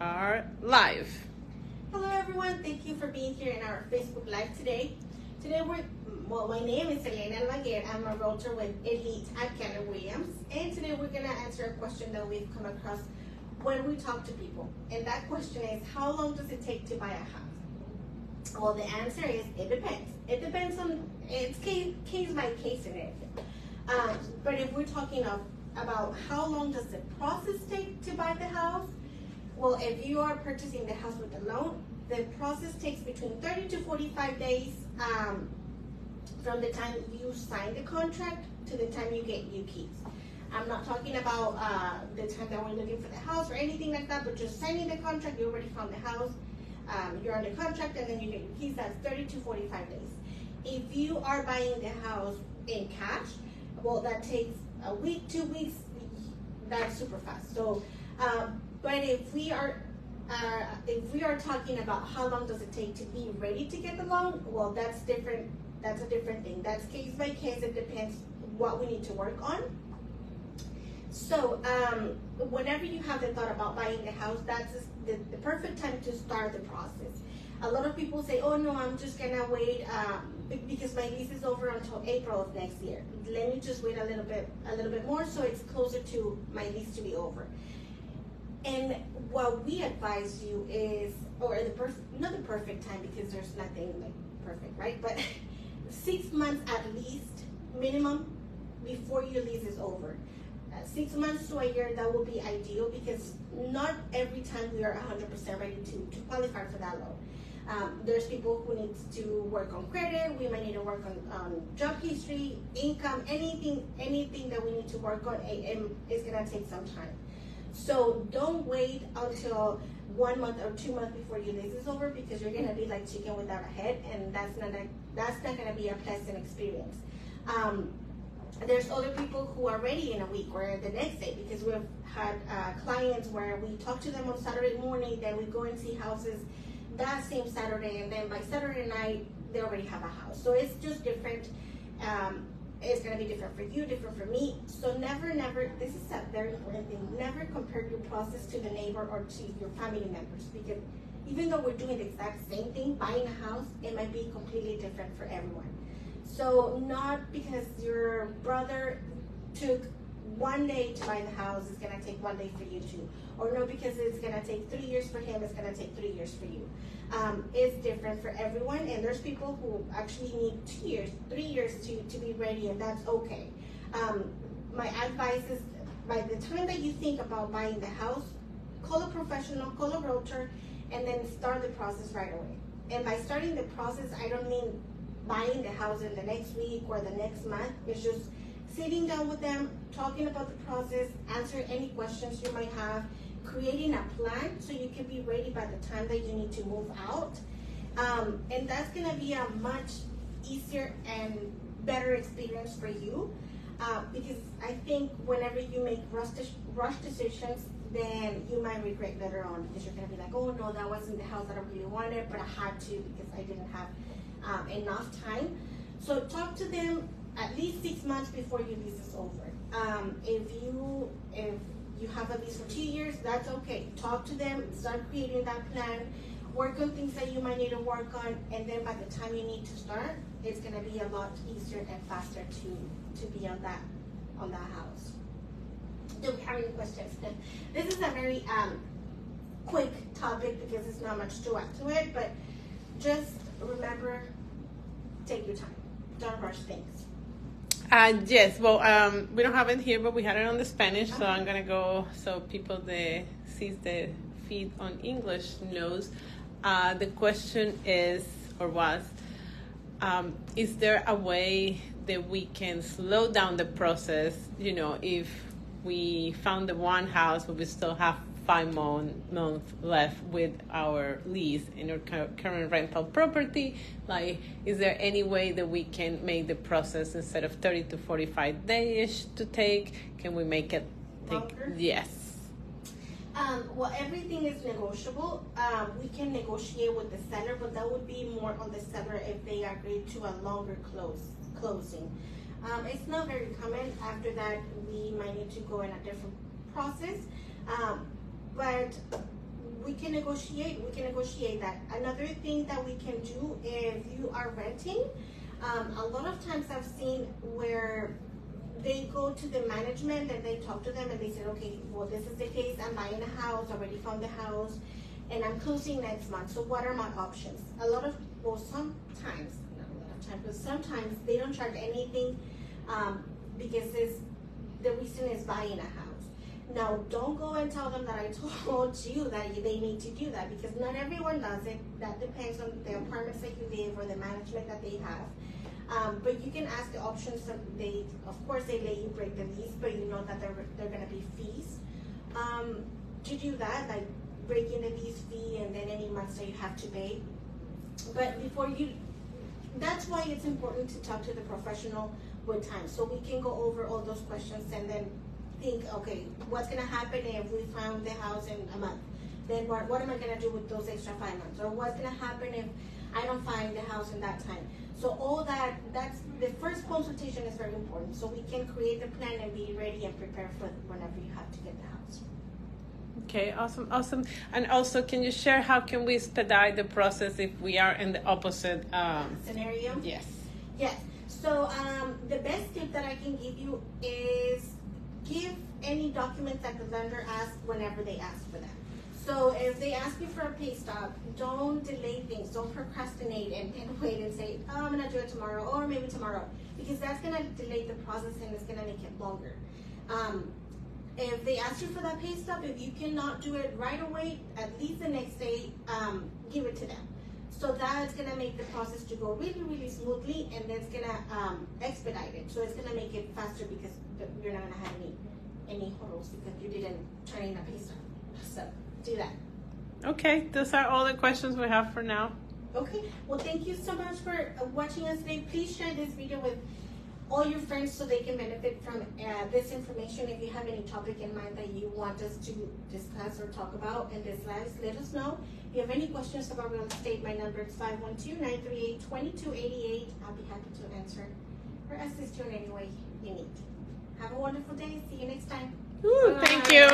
are live. Hello everyone, thank you for being here in our Facebook Live today. Today my name is Elena Almaguer. I'm a realtor with Elite at Keller Williams, and today we're going to answer a question that we've come across when we talk to people. And that question is, how long does it take to buy a house? Well, the answer is, it depends. It depends on, it's case by case and everything. But if we're talking about how long does the process take to buy the house, well, if you are purchasing the house with a loan, the process takes between 30 to 45 days from the time you sign the contract to the time you get your keys. I'm not talking about the time that we're looking for the house or anything like that, but just signing the contract, you already found the house, you're on the contract, and then you get your keys. That's 30 to 45 days. If you are buying the house in cash, well, that takes a week, 2 weeks. That's super fast. So, but if we are talking about how long does it take to be ready to get the loan, well, that's different. That's a different thing. That's case by case. It depends what we need to work on. So whenever you have the thought about buying the house, that's the perfect time to start the process. A lot of people say, oh no, I'm just gonna wait because my lease is over until April of next year. Let me just wait a little bit more so it's closer to my lease to be over. And what we advise you is, or not the perfect time, because there's nothing like perfect, right? But 6 months at least minimum before your lease is over. 6 months to a year, that will be ideal, because not every time we are 100% ready to qualify for that loan. There's people who need to work on credit. We might need to work on job history, income, anything that we need to work on. It's gonna take some time. So don't wait until 1 month or 2 months before your lease is over, because you're gonna be like chicken without a head, and that's not gonna be a pleasant experience. There's other people who are ready in a week or the next day, because we've had clients where we talk to them on Saturday morning, then we go and see houses that same Saturday, and then by Saturday night they already have a house. So it's just different. It's going to be different for you, different for me. So never, this is a very important thing, never compare your process to the neighbor or to your family members, because even though we're doing the exact same thing, buying a house, it might be completely different for everyone. So not because your brother took 1 day to buy the house, it's going to take 1 day for you too. Or no, because it's going to take 3 years for him, it's going to take 3 years for you. It's different for everyone, and there's people who actually need 2 years, 3 years to be ready, and that's okay. My advice is, by the time that you think about buying the house, call a professional, call a realtor, and then start the process right away. And by starting the process, I don't mean buying the house in the next week or the next month. It's just sitting down with them, talking about the process, answering any questions you might have, creating a plan so you can be ready by the time that you need to move out. And that's gonna be a much easier and better experience for you, because I think whenever you make rush decisions, then you might regret later on, because you're gonna be like, oh no, that wasn't the house that I really wanted, but I had to because I didn't have enough time. So talk to them at least 6 months before your lease is over. If you have a lease for 2 years, that's okay. Talk to them, start creating that plan, work on things that you might need to work on, and then by the time you need to start, it's gonna be a lot easier and faster to be on that house. Do we have any questions? This is a very quick topic because there's not much to add to it, but just remember, take your time. Don't rush things. Yes, well, we don't have it here, but we had it on the Spanish, so I'm gonna go so people that sees the feed on English knows. The question is, or was, is there a way that we can slow down the process? You know, if we found the one house, but we still have 5 months left with our lease in our current rental property, like, is there any way that we can make the process, instead of 30 to 45 days to take, can we make it take longer? Yes. Well, everything is negotiable. We can negotiate with the seller, but that would be more on the seller if they agree to a longer closing. It's not very common. After that, we might need to go in a different process. But we can negotiate that. Another thing that we can do if you are renting, a lot of times I've seen where they go to the management and they talk to them and they say, okay, well, this is the case, I'm buying a house, already found the house, and I'm closing next month, so what are my options? Sometimes, not a lot of times, but sometimes they don't charge anything because the reason is buying a house. Now, don't go and tell them that I told you that they need to do that, because not everyone does it. That depends on the apartments that you live or the management that they have. But you can ask the options. Of course, they let you break the lease, but you know that there are going to be fees to do that, like breaking the lease fee and then any months that you have to pay. But that's why it's important to talk to the professional with time, so we can go over all those questions and then think, okay, what's going to happen if we found the house in a month? Then what am I going to do with those extra 5 months? Or what's going to happen if I don't find the house in that time? So all that's the first consultation is very important, so we can create the plan and be ready and prepare for whenever you have to get the house. Okay, awesome. And also, can you share how can we expedite the process if we are in the opposite scenario? Yes. So the best tip that I can give you is give any documents that the lender asks whenever they ask for them. So if they ask you for a pay stub, don't delay things. Don't procrastinate and wait and say, oh, I'm gonna do it tomorrow or maybe tomorrow, because that's gonna delay the process and it's gonna make it longer. If they ask you for that pay stub, if you cannot do it right away, at least the next day, give it to them. So that's gonna make the process to go really, really smoothly, and it's gonna expedite it. So it's gonna make it faster because you're not gonna have any hurdles because you didn't turn in a pay stub. So do that. Okay, those are all the questions we have for now. Okay, well, thank you so much for watching us today. Please share this video with all your friends so they can benefit from this information. If you have any topic in mind that you want us to discuss or talk about in this live, let us know. If you have any questions about real estate, my number is 512-938-2288. I'll be happy to answer or assist you in any way you need. Have a wonderful day. See you next time. Thank you.